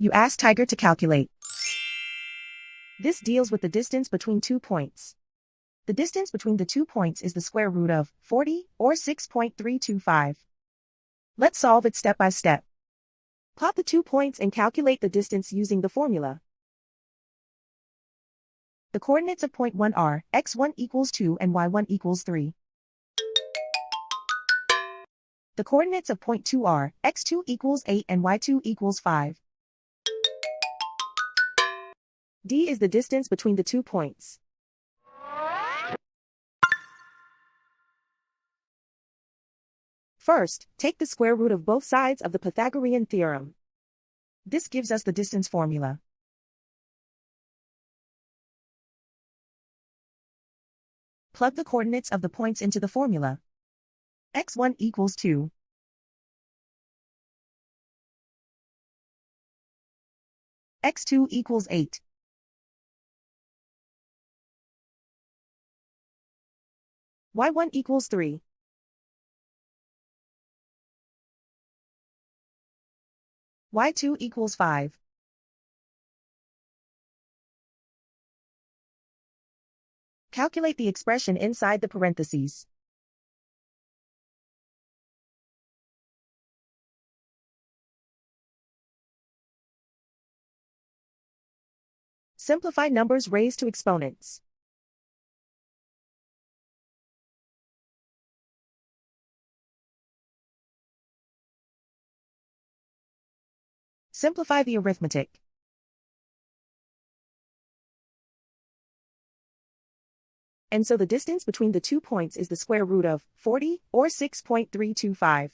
You ask Tiger to calculate. This deals with the distance between 2 points. The distance between the 2 points is the square root of 40, or 6.325. Let's solve it step by step. Plot the 2 points and calculate the distance using the formula. The coordinates of point 1 are x1 equals 2 and y1 equals 3. The coordinates of point 2 are x2 equals 8 and y2 equals 5. D is the distance between the 2 points. First, take the square root of both sides of the Pythagorean theorem. This gives us the distance formula. Plug the coordinates of the points into the formula. x1 equals 2. x2 equals 8. y1 equals 3. y2 equals 5. Calculate the expression inside the parentheses. Simplify numbers raised to exponents. Simplify the arithmetic. And so the distance between the 2 points is the square root of 40, or 6.325.